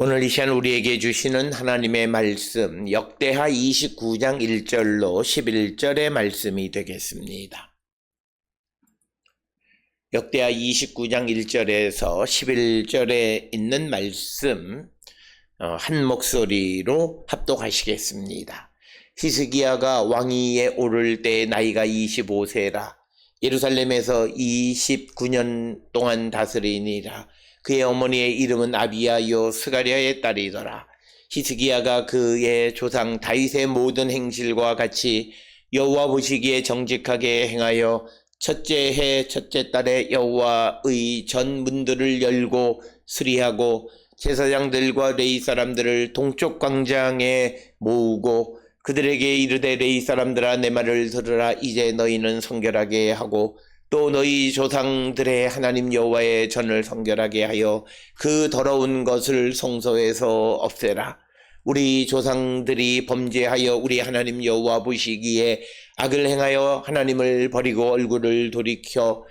오늘 이 시간 우리에게 주시는 하나님의 말씀 역대하 29장 1절로 11절의 말씀이 되겠습니다. 역대하 29장 1절에서 11절에 있는 말씀 한 목소리로 합독하시겠습니다. 히스기야가 왕위에 오를 때 나이가 25세라. 예루살렘에서 29년 동안 다스리니라. 그의 어머니의 이름은 아비야요 스가랴의 딸이더라. 히스기야가 그의 조상 다윗의 모든 행실과 같이 여호와 보시기에 정직하게 행하여 첫째 해 첫째 달에 여호와의 전 문들을 열고 수리하고 제사장들과 레위 사람들을 동쪽 광장에 모으고 그들에게 이르되 레위 사람들아 내 말을 들으라. 이제 너희는 성결하게 하고 또 너희 조상들의 하나님 여호와의 전을 성결하게 하여 그 더러운 것을 성소에서 없애라. 우리 조상들이 범죄하여 우리 하나님 여호와 보시기에 악을 행하여 하나님을 버리고 얼굴을 돌이켜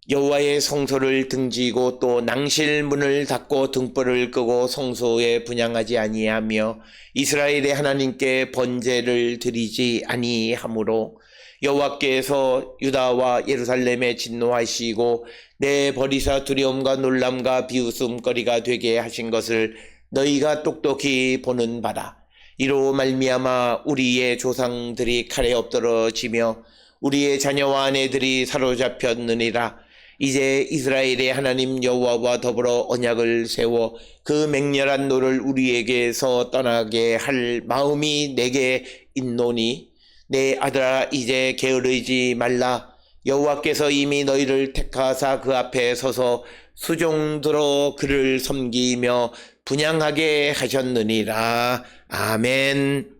여호와의 성소를 등지고 또 낭실문을 닫고 등불을 끄고 성소에 분향하지 아니하며 이스라엘의 하나님께 번제를 드리지 아니하므로 여호와께서 유다와 예루살렘에 진노하시고 내 버리사 두려움과 놀람과 비웃음거리가 되게 하신 것을 너희가 똑똑히 보는 바다. 이로 말미암아 우리의 조상들이 칼에 엎드러지며 우리의 자녀와 아내들이 사로잡혔느니라. 이제 이스라엘의 하나님 여호와와 더불어 언약을 세워 그 맹렬한 노를 우리에게서 떠나게 할 마음이 내게 있노니 내 아들아 이제 게으르지 말라. 여호와께서 이미 너희를 택하사 그 앞에 서서 수종들어 그를 섬기며 분향하게 하셨느니라. 아멘.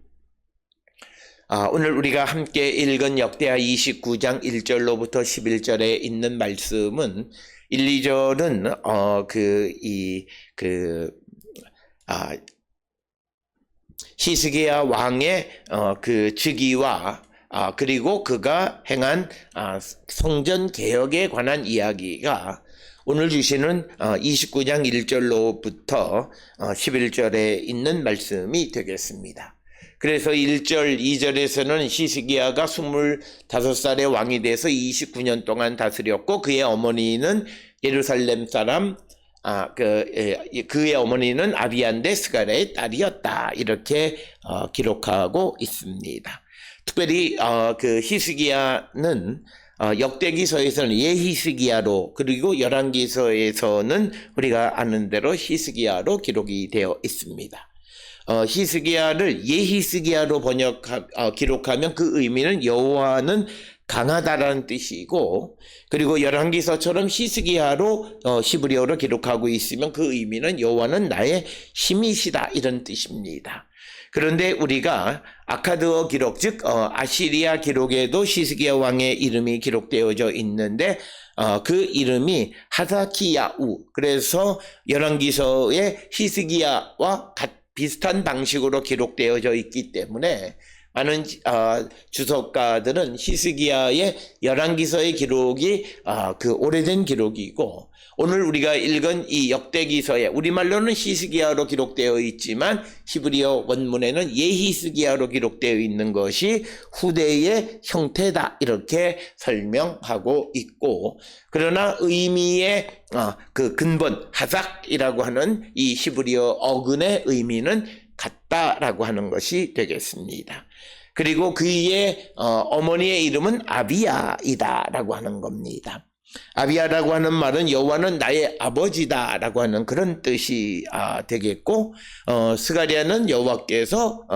오늘 우리가 함께 읽은 역대하 29장 1절로부터 11절에 있는 말씀은 1, 2절은 히스기야 왕의 그 즉위와 그리고 그가 행한 성전 개혁에 관한 이야기가 오늘 주시는 29장 1절로부터 11절에 있는 말씀이 되겠습니다. 그래서 1절, 2절에서는 히스기야가 25살의 왕이 돼서 29년 동안 다스렸고 그의 어머니는 예루살렘 사람 그의 어머니는 아비야인데 스가랴의 딸이었다. 이렇게 기록하고 있습니다. 특별히 그 히스기야는 역대기서에서는 예히스기야로 그리고 열왕기서에서는 우리가 아는 대로 히스기야로 기록이 되어 있습니다. 히스기야를 예히스기야로 기록하면 그 의미는 여호와는 강하다라는 뜻이고, 그리고 열왕기서처럼 히스기야로 히브리어로 기록하고 있으면 그 의미는 여호와는 나의 힘이시다 이런 뜻입니다. 그런데 우리가 아카드어 기록 즉 아시리아 기록에도 히스기야 왕의 이름이 기록되어져 있는데 그 이름이 하사키야우, 그래서 열왕기서의 히스기야와 비슷한 방식으로 기록되어져 있기 때문에 많은 주석가들은 히스기야의 열왕기서의 기록이 그 오래된 기록이고, 오늘 우리가 읽은 이 역대기서에 우리말로는 히스기야로 기록되어 있지만 히브리어 원문에는 예히스기야로 기록되어 있는 것이 후대의 형태다 이렇게 설명하고 있고, 그러나 의미의 그 근본 하삭이라고 하는 이 히브리어 어근의 의미는 같다라고 하는 것이 되겠습니다. 그리고 그의 어머니의 이름은 아비야이다라고 하는 겁니다. 아비야라고 하는 말은 여호와는 나의 아버지다라고 하는 그런 뜻이 되겠고, 스가랴는 여호와께서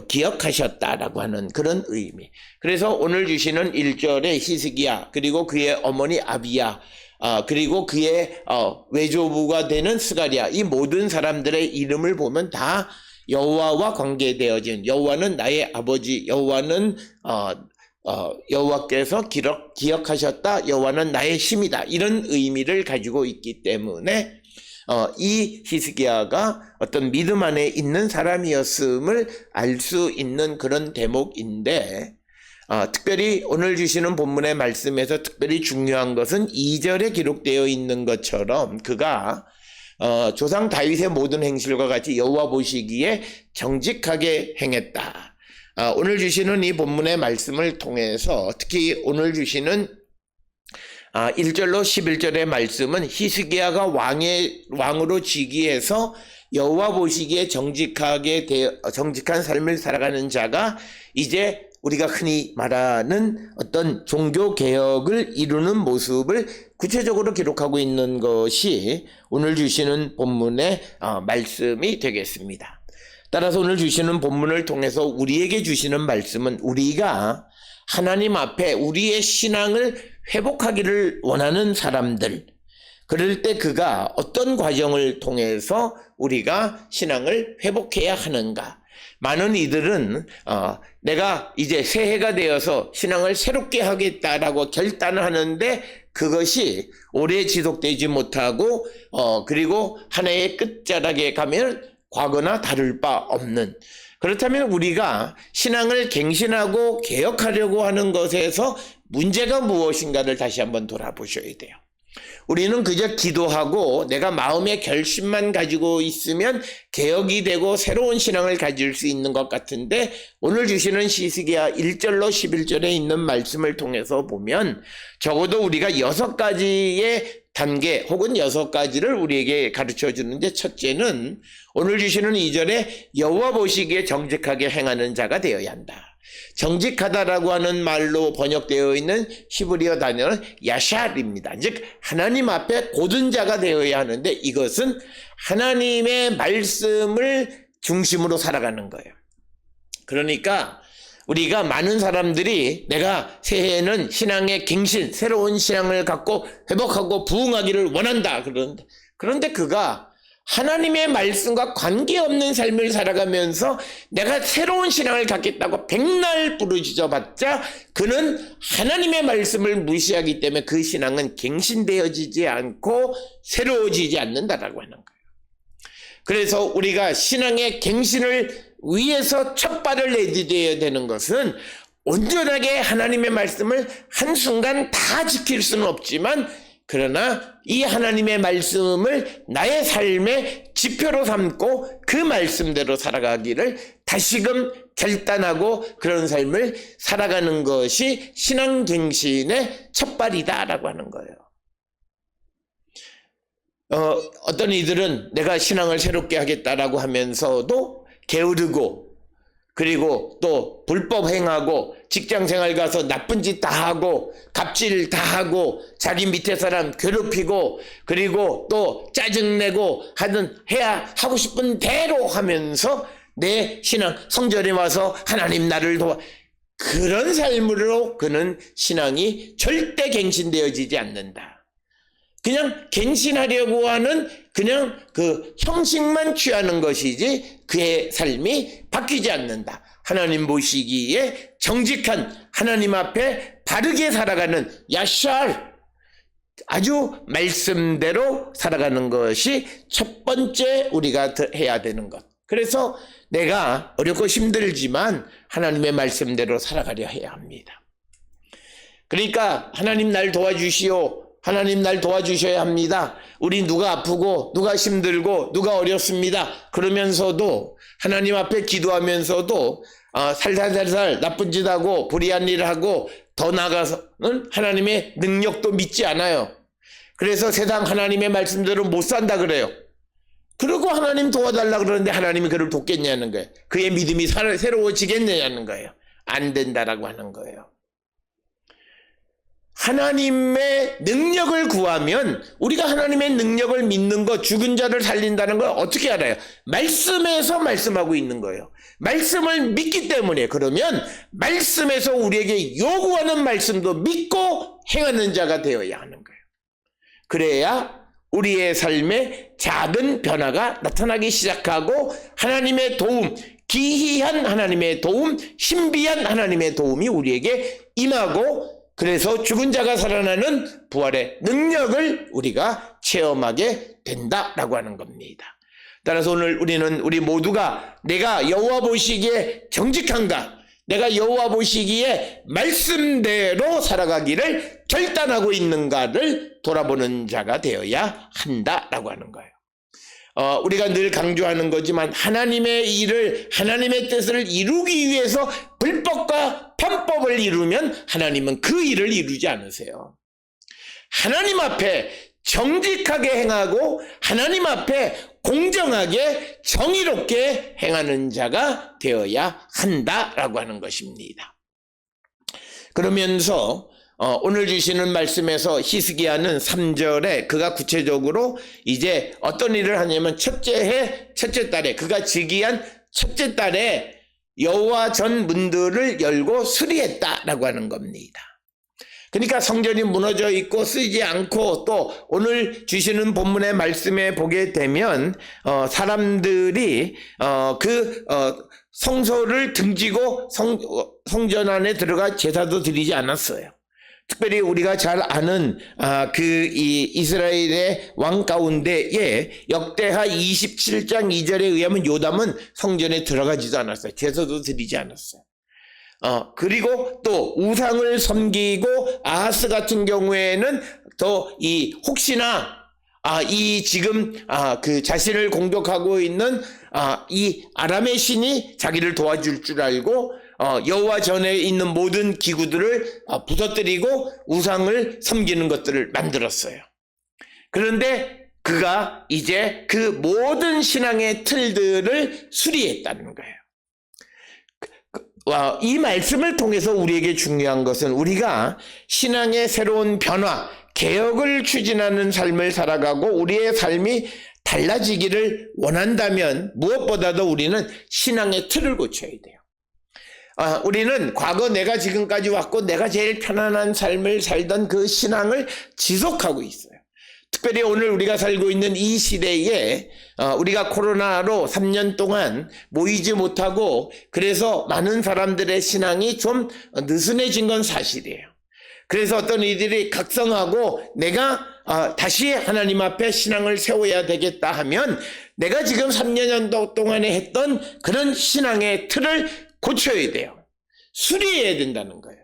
기억하셨다라고 하는 그런 의미. 그래서 오늘 주시는 1절에 히스기야 그리고 그의 어머니 아비야 그리고 그의 외조부가 되는 스가랴, 이 모든 사람들의 이름을 보면 다 여호와와 관계되어진, 여호와는 나의 아버지, 여호와는 여호와께서 기억하셨다, 여호와는 나의 힘이다 이런 의미를 가지고 있기 때문에 이 히스기야가 어떤 믿음 안에 있는 사람이었음을 알 수 있는 그런 대목인데, 특별히 오늘 주시는 본문의 말씀에서 특별히 중요한 것은 2절에 기록되어 있는 것처럼 그가 조상 다윗의 모든 행실과 같이 여호와 보시기에 정직하게 행했다. 오늘 주시는 이 본문의 말씀을 통해서 특히 오늘 주시는 1절로 11절의 말씀은 히스기야가 왕으로 즉위해서 여호와 보시기에 정직한 삶을 살아가는 자가 이제 우리가 흔히 말하는 어떤 종교 개혁을 이루는 모습을 구체적으로 기록하고 있는 것이 오늘 주시는 본문의 말씀이 되겠습니다. 따라서 오늘 주시는 본문을 통해서 우리에게 주시는 말씀은 우리가 하나님 앞에 우리의 신앙을 회복하기를 원하는 사람들, 그럴 때 그가 어떤 과정을 통해서 우리가 신앙을 회복해야 하는가. 많은 이들은 내가 이제 새해가 되어서 신앙을 새롭게 하겠다라고 결단을 하는데 그것이 오래 지속되지 못하고 그리고 한 해의 끝자락에 가면 과거나 다를 바 없는, 그렇다면 우리가 신앙을 갱신하고 개혁하려고 하는 것에서 문제가 무엇인가를 다시 한번 돌아보셔야 돼요. 우리는 그저 기도하고 내가 마음의 결심만 가지고 있으면 개혁이 되고 새로운 신앙을 가질 수 있는 것 같은데 오늘 주시는 히스기야 1절로 11절에 있는 말씀을 통해서 보면 적어도 우리가 6가지의 단계 혹은 6가지를 우리에게 가르쳐 주는데, 첫째는 오늘 주시는 2절에 여호와 보시기에 정직하게 행하는 자가 되어야 한다. 정직하다라고 하는 말로 번역되어 있는 히브리어 단어는 야샬입니다. 즉 하나님 앞에 고든 자가 되어야 하는데 이것은 하나님의 말씀을 중심으로 살아가는 거예요. 그러니까 우리가 많은 사람들이 내가 새해에는 신앙의 갱신, 새로운 신앙을 갖고 회복하고 부흥하기를 원한다 그런데 그가 하나님의 말씀과 관계없는 삶을 살아가면서 내가 새로운 신앙을 갖겠다고 백날 부르짖어봤자 그는 하나님의 말씀을 무시하기 때문에 그 신앙은 갱신되어지지 않고 새로워지지 않는다라고 하는 거예요. 그래서 우리가 신앙의 갱신을 위해서 첫 발을 내디뎌야 되는 것은 온전하게 하나님의 말씀을 한순간 다 지킬 수는 없지만 그러나 이 하나님의 말씀을 나의 삶의 지표로 삼고 그 말씀대로 살아가기를 다시금 결단하고 그런 삶을 살아가는 것이 신앙갱신의 첫발이다라고 하는 거예요. 어떤 이들은 내가 신앙을 새롭게 하겠다라고 하면서도 게으르고 그리고 또 불법 행하고 직장생활 가서 나쁜 짓 다 하고 갑질 다 하고 자기 밑에 사람 괴롭히고 그리고 또 짜증내고 하고 싶은 대로 하면서 내 신앙 성전에 와서 하나님 나를 도와, 그런 삶으로 그는 신앙이 절대 갱신되어지지 않는다. 그냥 갱신하려고 하는 그냥 그 형식만 취하는 것이지 그의 삶이 바뀌지 않는다. 하나님 보시기에 정직한, 하나님 앞에 바르게 살아가는 야샬, 아주 말씀대로 살아가는 것이 첫 번째 우리가 해야 되는 것. 그래서 내가 어렵고 힘들지만 하나님의 말씀대로 살아가려 해야 합니다. 그러니까 하나님 날 도와주시오, 하나님 날 도와주셔야 합니다. 우리 누가 아프고 누가 힘들고 누가 어렵습니다. 그러면서도 하나님 앞에 기도하면서도 살살살살 나쁜 짓 하고 불의한 일을 하고 더 나아가서는 하나님의 능력도 믿지 않아요. 그래서 세상 하나님의 말씀대로 못 산다 그래요. 그리고 하나님 도와달라 그러는데 하나님이 그를 돕겠냐는 거예요. 그의 믿음이 새로워지겠냐는 거예요. 안 된다라고 하는 거예요. 하나님의 능력을 구하면 우리가 하나님의 능력을 믿는 것, 죽은 자를 살린다는 걸 어떻게 알아요? 말씀에서 말씀하고 있는 거예요. 말씀을 믿기 때문에. 그러면 말씀에서 우리에게 요구하는 말씀도 믿고 행하는 자가 되어야 하는 거예요. 그래야 우리의 삶에 작은 변화가 나타나기 시작하고 하나님의 도움, 기이한 하나님의 도움, 신비한 하나님의 도움이 우리에게 임하고, 그래서 죽은 자가 살아나는 부활의 능력을 우리가 체험하게 된다라고 하는 겁니다. 따라서 오늘 우리 모두가 내가 여호와 보시기에 정직한가, 내가 여호와 보시기에 말씀대로 살아가기를 결단하고 있는가를 돌아보는 자가 되어야 한다라고 하는 거예요. 우리가 늘 강조하는 거지만 하나님의 일을, 하나님의 뜻을 이루기 위해서 불법과 편법을 이루면 하나님은 그 일을 이루지 않으세요. 하나님 앞에 정직하게 행하고 하나님 앞에 공정하게 정의롭게 행하는 자가 되어야 한다라고 하는 것입니다. 그러면서 오늘 주시는 말씀에서 히스기야는 3절에 그가 구체적으로 이제 어떤 일을 하냐면 첫째 해 첫째 달에, 그가 즉위한 첫째 달에 여호와 전 문들을 열고 수리했다라고 하는 겁니다. 그러니까 성전이 무너져 있고 쓰이지 않고, 또 오늘 주시는 본문의 말씀에 보게 되면 사람들이 성소를 등지고 성전 안에 들어가 제사도 드리지 않았어요. 특별히 우리가 잘 아는 이 이스라엘의 왕 가운데에 역대하 27장 2절에 의하면 요담은 성전에 들어가지도 않았어요. 제사도 드리지 않았어요. 그리고 또 우상을 섬기고 아하스 같은 경우에는 또 혹시나 지금 그 자신을 공격하고 있는 이 아람의 신이 자기를 도와줄 줄 알고 여호와 전에 있는 모든 기구들을 부서뜨리고 우상을 섬기는 것들을 만들었어요. 그런데 그가 이제 그 모든 신앙의 틀들을 수리했다는 거예요. 이 말씀을 통해서 우리에게 중요한 것은 우리가 신앙의 새로운 변화, 개혁을 추진하는 삶을 살아가고 우리의 삶이 달라지기를 원한다면 무엇보다도 우리는 신앙의 틀을 고쳐야 돼요. 우리는 과거 내가 지금까지 왔고 내가 제일 편안한 삶을 살던 그 신앙을 지속하고 있어요. 특별히 오늘 우리가 살고 있는 이 시대에 우리가 코로나로 3년 동안 모이지 못하고 그래서 많은 사람들의 신앙이 좀 느슨해진 건 사실이에요. 그래서 어떤 이들이 각성하고 내가 다시 하나님 앞에 신앙을 세워야 되겠다 하면 내가 지금 3년 동안에 했던 그런 신앙의 틀을 고쳐야 돼요. 수리해야 된다는 거예요.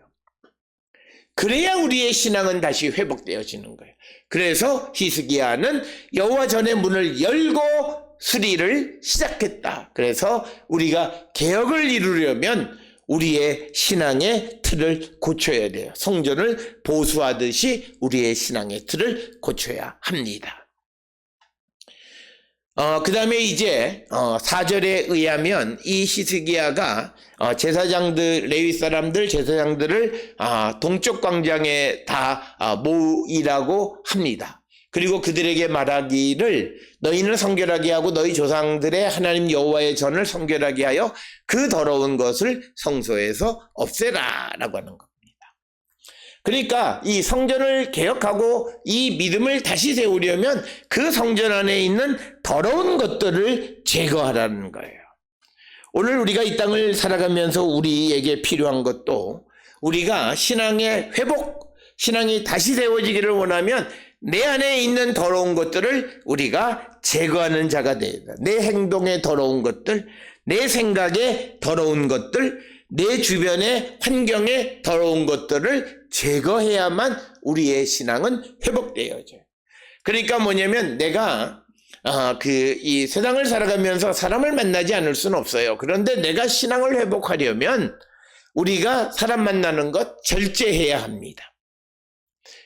그래야 우리의 신앙은 다시 회복되어지는 거예요. 그래서 히스기야는 여호와 전의 문을 열고 수리를 시작했다. 그래서 우리가 개혁을 이루려면 우리의 신앙의 틀을 고쳐야 돼요. 성전을 보수하듯이 우리의 신앙의 틀을 고쳐야 합니다. 그 다음에 이제 4절에 의하면 이 히스기야가 제사장들, 레위 사람들, 제사장들을 동쪽 광장에 다 모이라고 합니다. 그리고 그들에게 말하기를 너희는 성결하게 하고 너희 조상들의 하나님 여호와의 전을 성결하게 하여 그 더러운 것을 성소에서 없애라 라고 하는 겁니다. 그러니까 이 성전을 개혁하고 이 믿음을 다시 세우려면 그 성전 안에 있는 더러운 것들을 제거하라는 거예요. 오늘 우리가 이 땅을 살아가면서 우리에게 필요한 것도 우리가 신앙의 회복, 신앙이 다시 세워지기를 원하면 내 안에 있는 더러운 것들을 우리가 제거하는 자가 돼야 돼. 내 행동에 더러운 것들, 내 생각에 더러운 것들, 내 주변의 환경에 더러운 것들을 제거해야만 우리의 신앙은 회복되어져요. 그러니까 뭐냐면 내가 이 세상을 살아가면서 사람을 만나지 않을 수는 없어요. 그런데 내가 신앙을 회복하려면 우리가 사람 만나는 것 절제해야 합니다.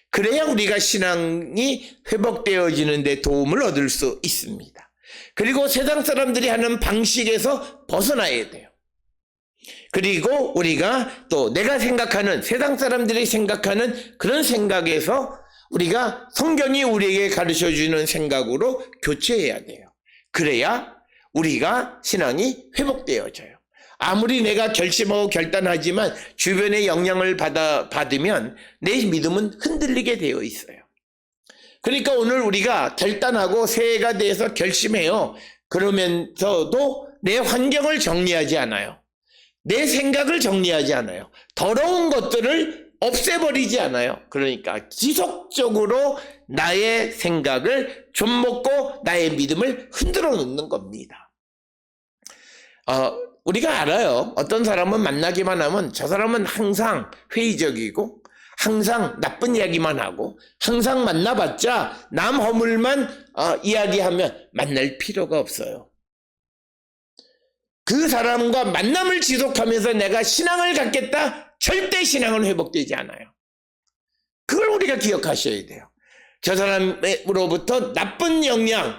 그래야 우리가 신앙이 회복되어지는 데 도움을 얻을 수 있습니다. 그리고 세상 사람들이 하는 방식에서 벗어나야 돼요. 그리고 우리가 또 내가 생각하는, 세상 사람들이 생각하는 그런 생각에서 우리가 성경이 우리에게 가르쳐주는 생각으로 교체해야 돼요. 그래야 우리가 신앙이 회복되어져요. 아무리 내가 결심하고 결단하지만 주변의 영향을 받으면 내 믿음은 흔들리게 되어 있어요. 그러니까 오늘 우리가 결단하고 새해가 돼서 결심해요. 그러면서도 내 환경을 정리하지 않아요. 내 생각을 정리하지 않아요. 더러운 것들을 없애버리지 않아요. 그러니까 지속적으로 나의 생각을 좀 먹고 나의 믿음을 흔들어 놓는 겁니다. 우리가 알아요. 어떤 사람은 만나기만 하면 저 사람은 항상 회의적이고 항상 나쁜 이야기만 하고 항상 만나봤자 남 허물만 이야기하면 만날 필요가 없어요. 그 사람과 만남을 지속하면서 내가 신앙을 갖겠다? 절대 신앙은 회복되지 않아요. 그걸 우리가 기억하셔야 돼요. 저 사람으로부터 나쁜 영향,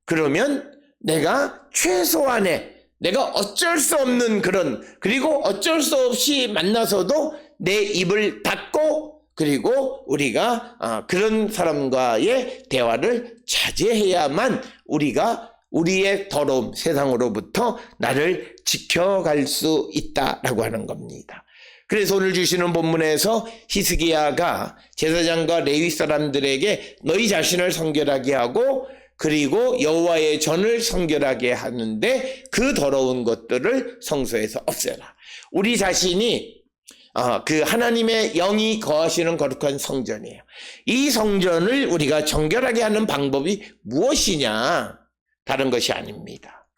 그러면 내가 최소한의 내가 어쩔 수 없는 그리고 어쩔 수 없이 만나서도 내 입을 닫고, 그리고 우리가 그런 사람과의 대화를 자제해야만 우리가 우리의 더러움, 세상으로부터 나를 지켜갈 수 있다라고 하는 겁니다. 그래서 오늘 주시는 본문에서 히스기야가 제사장과 레위 사람들에게 너희 자신을 성결하게 하고 그리고 여호와의 전을 성결하게 하는데 그 더러운 것들을 성소에서 없애라. 우리 자신이 그 하나님의 영이 거하시는 거룩한 성전이에요. 이 성전을 우리가 정결하게 하는 방법이 무엇이냐? 다른 것이 아닙니다.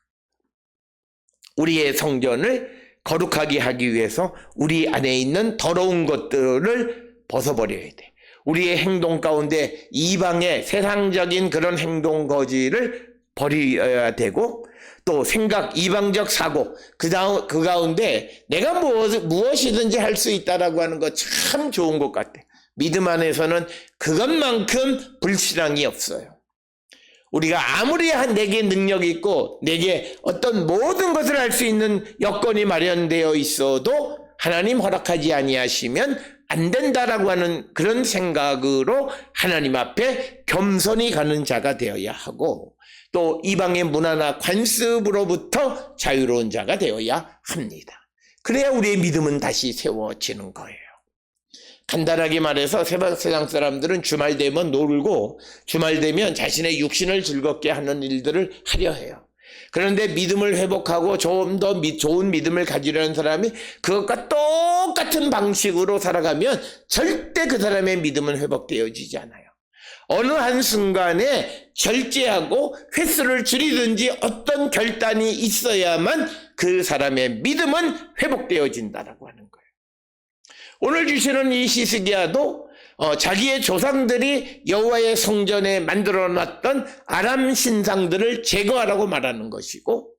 우리의 성전을 거룩하게 하기 위해서 우리 안에 있는 더러운 것들을 벗어버려야 돼. 우리의 행동 가운데 이방의 세상적인 그런 행동 거지를 버려야 되고, 또 생각, 이방적 사고, 그 가운데 내가 무엇이든지 할 수 있다라고 하는 거 참 좋은 것 같아. 믿음 안에서는 그것만큼 불신앙이 없어요. 우리가 아무리 내게 능력이 있고 내게 어떤 모든 것을 할 수 있는 여건이 마련되어 있어도 하나님 허락하지 아니하시면 안 된다라고 하는 그런 생각으로 하나님 앞에 겸손히 가는 자가 되어야 하고, 또 이방의 문화나 관습으로부터 자유로운 자가 되어야 합니다. 그래야 우리의 믿음은 다시 세워지는 거예요. 간단하게 말해서 세상 사람들은 주말 되면 놀고 주말 되면 자신의 육신을 즐겁게 하는 일들을 하려 해요. 그런데 믿음을 회복하고 좀 더 좋은 믿음을 가지려는 사람이 그것과 똑같은 방식으로 살아가면 절대 그 사람의 믿음은 회복되어지지 않아요. 어느 한순간에 절제하고 횟수를 줄이든지 어떤 결단이 있어야만 그 사람의 믿음은 회복되어진다라고 하는 거예요. 오늘 주시는 이 히스기야도 자기의 조상들이 여호와의 성전에 만들어놨던 아람 신상들을 제거하라고 말하는 것이고,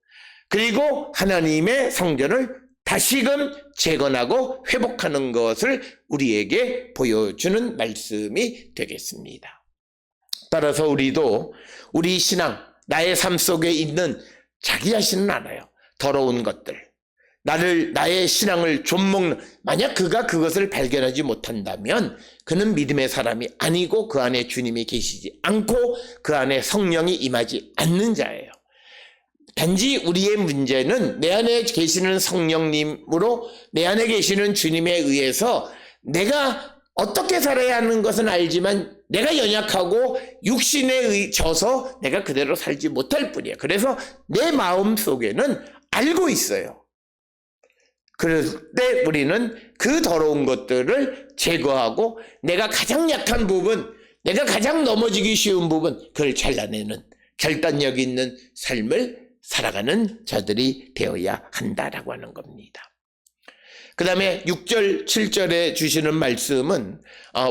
그리고 하나님의 성전을 다시금 재건하고 회복하는 것을 우리에게 보여주는 말씀이 되겠습니다. 따라서 우리도 우리 신앙, 나의 삶 속에 있는 자기 자신은 알아요. 더러운 것들, 나의 신앙을 좀먹는, 만약 그가 그것을 발견하지 못한다면 그는 믿음의 사람이 아니고 그 안에 주님이 계시지 않고 그 안에 성령이 임하지 않는 자예요. 단지 우리의 문제는 내 안에 계시는 성령님으로 내 안에 계시는 주님에 의해서 내가 어떻게 살아야 하는 것은 알지만 내가 연약하고 육신에 져서 내가 그대로 살지 못할 뿐이에요. 그래서 내 마음 속에는 알고 있어요. 그럴 때 우리는 그 더러운 것들을 제거하고 내가 가장 약한 부분, 내가 가장 넘어지기 쉬운 부분, 그걸 잘라내는 결단력 있는 삶을 살아가는 자들이 되어야 한다라고 하는 겁니다. 그 다음에 6절, 7절에 주시는 말씀은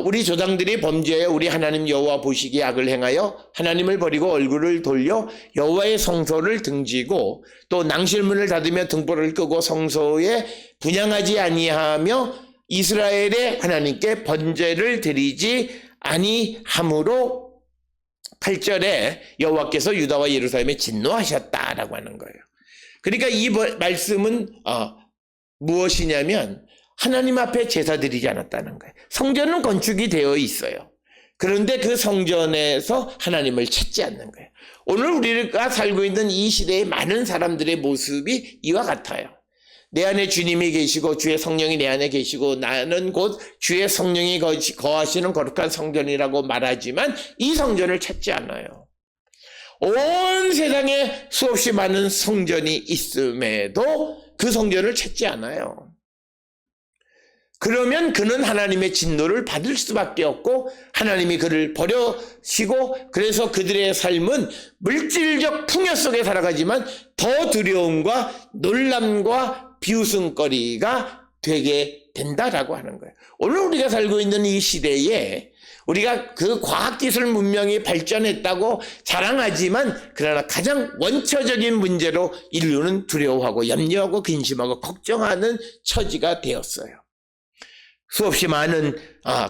우리 조상들이 범죄하여 우리 하나님 여호와 보시기에 악을 행하여 하나님을 버리고 얼굴을 돌려 여호와의 성소를 등지고 또 낭실문을 닫으며 등불을 끄고 성소에 분향하지 아니하며 이스라엘의 하나님께 번제를 드리지 아니함으로 8절에 여호와께서 유다와 예루살렘에 진노하셨다라고 하는 거예요. 그러니까 이 말씀은 무엇이냐면 하나님 앞에 제사 드리지 않았다는 거예요. 성전은 건축이 되어 있어요. 그런데 그 성전에서 하나님을 찾지 않는 거예요. 오늘 우리가 살고 있는 이 시대의 많은 사람들의 모습이 이와 같아요. 내 안에 주님이 계시고 주의 성령이 내 안에 계시고 나는 곧 주의 성령이 거하시는 거룩한 성전이라고 말하지만 이 성전을 찾지 않아요. 온 세상에 수없이 많은 성전이 있음에도 그 성전을 찾지 않아요. 그러면 그는 하나님의 진노를 받을 수밖에 없고 하나님이 그를 버려시고, 그래서 그들의 삶은 물질적 풍요 속에 살아가지만 더 두려움과 놀람과 비웃음거리가 되게 된다라고 하는 거예요. 오늘 우리가 살고 있는 이 시대에 우리가 그 과학기술 문명이 발전했다고 자랑하지만 그러나 가장 원초적인 문제로 인류는 두려워하고 염려하고 근심하고 걱정하는 처지가 되었어요. 수없이 많은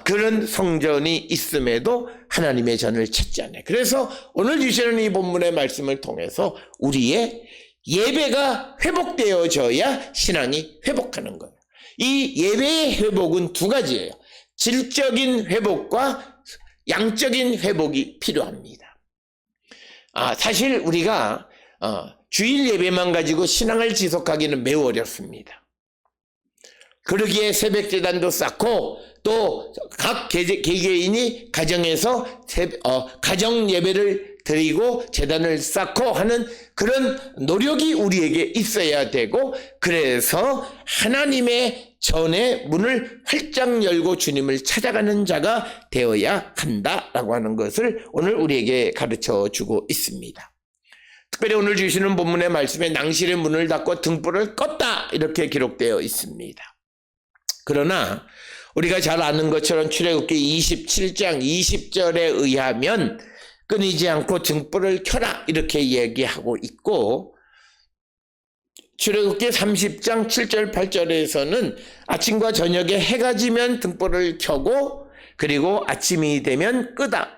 그런 성전이 있음에도 하나님의 전을 찾지 않아요. 그래서 오늘 주시는 이 본문의 말씀을 통해서 우리의 예배가 회복되어져야 신앙이 회복하는 거예요. 이 예배의 회복은 두 가지예요. 질적인 회복과 양적인 회복이 필요합니다. 사실 우리가 주일 예배만 가지고 신앙을 지속하기는 매우 어렵습니다. 그러기에 새벽 제단도 쌓고 또 각 개개인이 가정에서 가정 예배를 드리고 제단을 쌓고 하는 그런 노력이 우리에게 있어야 되고, 그래서 하나님의 전의 문을 활짝 열고 주님을 찾아가는 자가 되어야 한다라고 하는 것을 오늘 우리에게 가르쳐 주고 있습니다. 특별히 오늘 주시는 본문의 말씀에 낭실의 문을 닫고 등불을 껐다 이렇게 기록되어 있습니다. 그러나 우리가 잘 아는 것처럼 출애굽기 27장 20절에 의하면 끊이지 않고 등불을 켜라 이렇게 얘기하고 있고, 출애굽기 30장 7절 8절에서는 아침과 저녁에 해가 지면 등불을 켜고 그리고 아침이 되면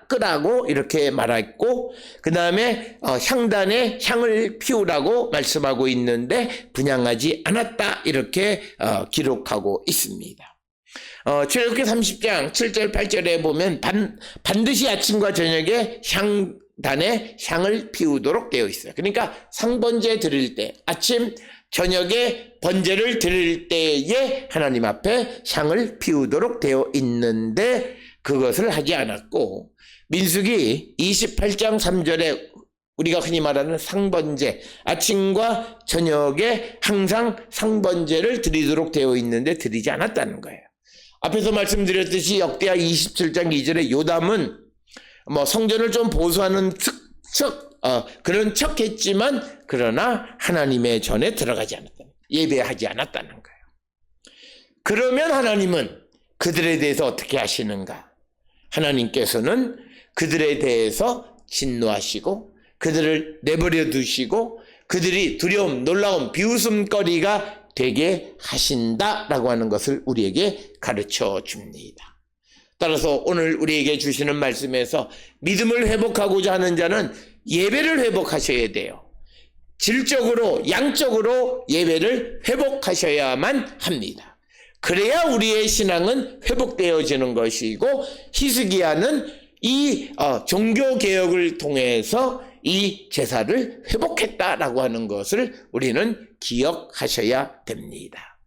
끄라고 이렇게 말했고, 그 다음에 향단에 향을 피우라고 말씀하고 있는데 분향하지 않았다 이렇게 기록하고 있습니다. 출애굽기 30장 7절 8절에 보면 반드시 아침과 저녁에 향단에 향을 피우도록 되어 있어요. 그러니까 상번제 드릴 때, 아침 저녁에 번제를 드릴 때에 하나님 앞에 향을 피우도록 되어 있는데 그것을 하지 않았고, 민수기 28장 3절에 우리가 흔히 말하는 상번제, 아침과 저녁에 항상 상번제를 드리도록 되어 있는데 드리지 않았다는 거예요. 앞에서 말씀드렸듯이 역대하 27장 2절에 요담은 성전을 좀 보수하는 그런 척 했지만 그러나 하나님의 전에 들어가지 않았다는, 예배하지 않았다는 거예요. 그러면 하나님은 그들에 대해서 어떻게 하시는가? 하나님께서는 그들에 대해서 진노하시고 그들을 내버려 두시고 그들이 두려움, 놀라움, 비웃음거리가 되게 하신다라고 하는 것을 우리에게 가르쳐 줍니다. 따라서 오늘 우리에게 주시는 말씀에서 믿음을 회복하고자 하는 자는 예배를 회복하셔야 돼요. 질적으로 양적으로 예배를 회복하셔야만 합니다. 그래야 우리의 신앙은 회복되어지는 것이고, 히스기야는 이 종교개혁을 통해서 이 제사를 회복했다라고 하는 것을 우리는 기억하셔야 됩니다.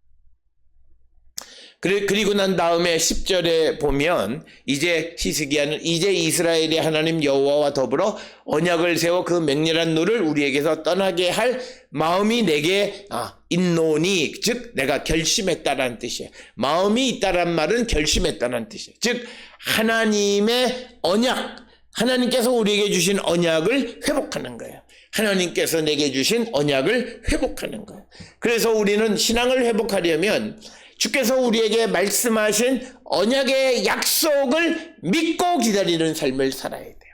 그리고 난 다음에 10절에 보면 이제 히스기야는 이제 이스라엘의 하나님 여호와와 더불어 언약을 세워 그 맹렬한 노를 우리에게서 떠나게 할 마음이 내게 있노니, 즉 내가 결심했다라는 뜻이에요. 마음이 있다란 말은 결심했다는 뜻이에요. 즉 하나님의 언약, 하나님께서 우리에게 주신 언약을 회복하는 거예요. 하나님께서 내게 주신 언약을 회복하는 거예요. 그래서 우리는 신앙을 회복하려면 주께서 우리에게 말씀하신 언약의 약속을 믿고 기다리는 삶을 살아야 돼요.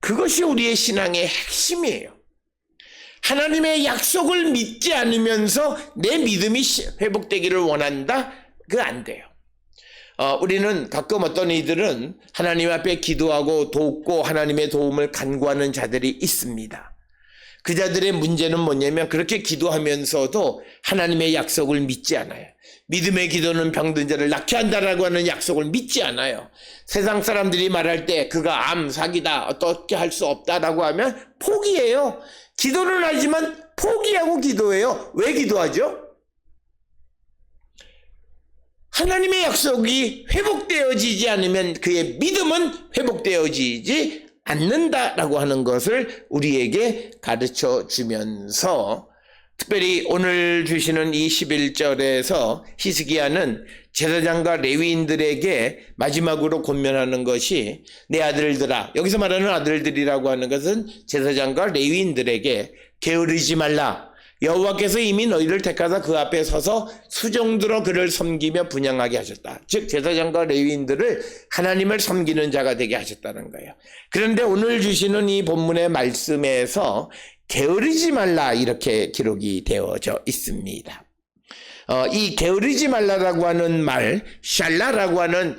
그것이 우리의 신앙의 핵심이에요. 하나님의 약속을 믿지 않으면서 내 믿음이 회복되기를 원한다? 그거 안 돼요. 우리는 가끔 어떤 이들은 하나님 앞에 기도하고 돕고 하나님의 도움을 간구하는 자들이 있습니다. 그 자들의 문제는 뭐냐면 그렇게 기도하면서도 하나님의 약속을 믿지 않아요. 믿음의 기도는 병든 자를 낫게 한다라고 하는 약속을 믿지 않아요. 세상 사람들이 말할 때 그가 암, 사기다, 어떻게 할 수 없다라고 하면 포기해요. 기도는 하지만 포기하고 기도해요. 왜 기도하죠? 하나님의 약속이 회복되어지지 않으면 그의 믿음은 회복되어지지 않는다라고 하는 것을 우리에게 가르쳐 주면서, 특별히 오늘 주시는 이 11절에서 히스기야는 제사장과 레위인들에게 마지막으로 권면하는 것이, 내 아들들아, 여기서 말하는 아들들이라고 하는 것은 제사장과 레위인들에게 게으르지 말라, 여호와께서 이미 너희를 택하사 그 앞에 서서 수종들어 그를 섬기며 분향하게 하셨다. 즉 제사장과 레위인들을 하나님을 섬기는 자가 되게 하셨다는 거예요. 그런데 오늘 주시는 이 본문의 말씀에서 게으르지 말라 이렇게 기록이 되어져 있습니다. 이 게으르지 말라라고 하는 말, 샬라라고 하는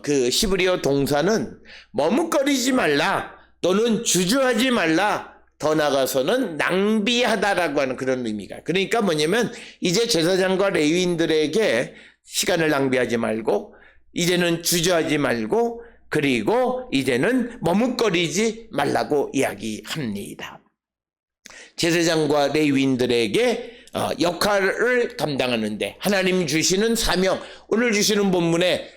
그 히브리어 동사는 머뭇거리지 말라 또는 주저하지 말라, 더 나아가서는 낭비하다라고 하는 그런 의미가. 그러니까 뭐냐면 이제 제사장과 레위인들에게 시간을 낭비하지 말고, 이제는 주저하지 말고, 그리고 이제는 머뭇거리지 말라고 이야기합니다. 제사장과 레위인들에게 역할을 감당하는데 하나님 주시는 사명, 오늘 주시는 본문에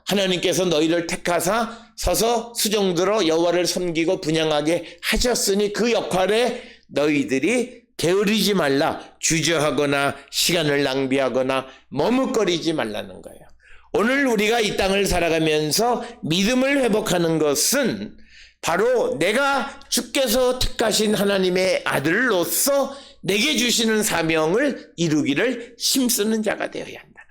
하나님께서 너희를 택하사 서서 수종들어 여호와를 섬기고 분향하게 하셨으니 그 역할에 너희들이 게으르지 말라, 주저하거나 시간을 낭비하거나 머뭇거리지 말라는 거예요. 오늘 우리가 이 땅을 살아가면서 믿음을 회복하는 것은 바로 내가 주께서 택하신 하나님의 아들로서 내게 주시는 사명을 이루기를 힘쓰는 자가 되어야 한다는 거예요.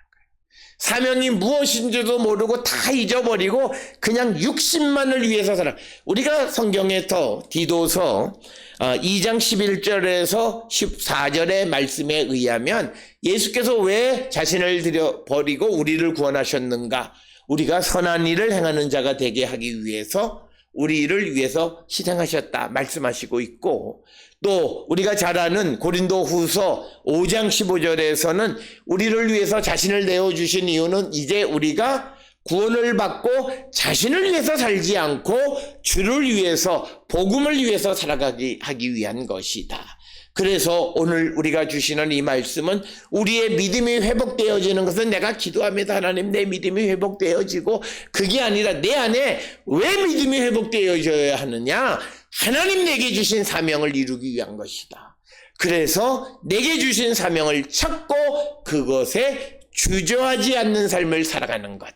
사명이 무엇인지도 모르고 다 잊어버리고 그냥 육신만을 위해서 살아. 우리가 성경에서 디도서 2장 11절에서 14절의 말씀에 의하면 예수께서 왜 자신을 버리고 우리를 구원하셨는가? 우리가 선한 일을 행하는 자가 되게 하기 위해서 우리를 위해서 희생하셨다 말씀하시고 있고, 또 우리가 잘 아는 고린도 후서 5장 15절에서는 우리를 위해서 자신을 내어주신 이유는 이제 우리가 구원을 받고 자신을 위해서 살지 않고 주를 위해서, 복음을 위해서 살아가기 하기 위한 것이다. 그래서 오늘 우리가 주시는 이 말씀은 우리의 믿음이 회복되어지는 것은 내가 기도합니다. 하나님, 내 믿음이 회복되어지고, 그게 아니라 내 안에 왜 믿음이 회복되어져야 하느냐? 하나님 내게 주신 사명을 이루기 위한 것이다. 그래서 내게 주신 사명을 찾고 그것에 주저하지 않는 삶을 살아가는 것,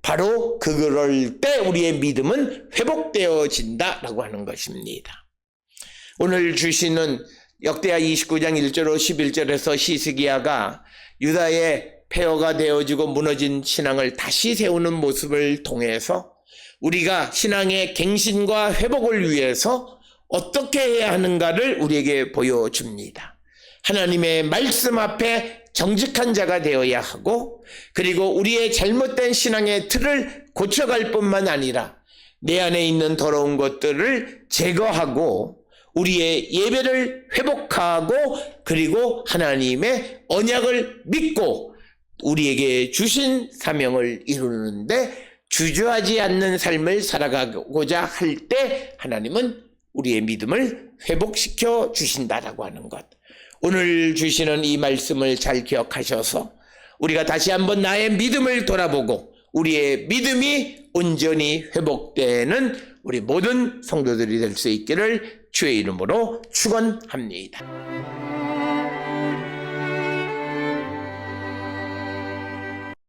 바로 그럴 때 우리의 믿음은 회복되어진다라고 하는 것입니다. 오늘 주시는 역대하 29장 1절로 11절에서 히스기야가 유다의 폐허가 되어지고 무너진 신앙을 다시 세우는 모습을 통해서 우리가 신앙의 갱신과 회복을 위해서 어떻게 해야 하는가를 우리에게 보여줍니다. 하나님의 말씀 앞에 정직한 자가 되어야 하고, 그리고 우리의 잘못된 신앙의 틀을 고쳐갈 뿐만 아니라 내 안에 있는 더러운 것들을 제거하고 우리의 예배를 회복하고, 그리고 하나님의 언약을 믿고 우리에게 주신 사명을 이루는데 주저하지 않는 삶을 살아가고자 할 때 하나님은 우리의 믿음을 회복시켜 주신다라고 하는 것. 오늘 주시는 이 말씀을 잘 기억하셔서 우리가 다시 한번 나의 믿음을 돌아보고 우리의 믿음이 온전히 회복되는 우리 모든 성도들이 될 수 있기를 주의 이름으로 축원합니다.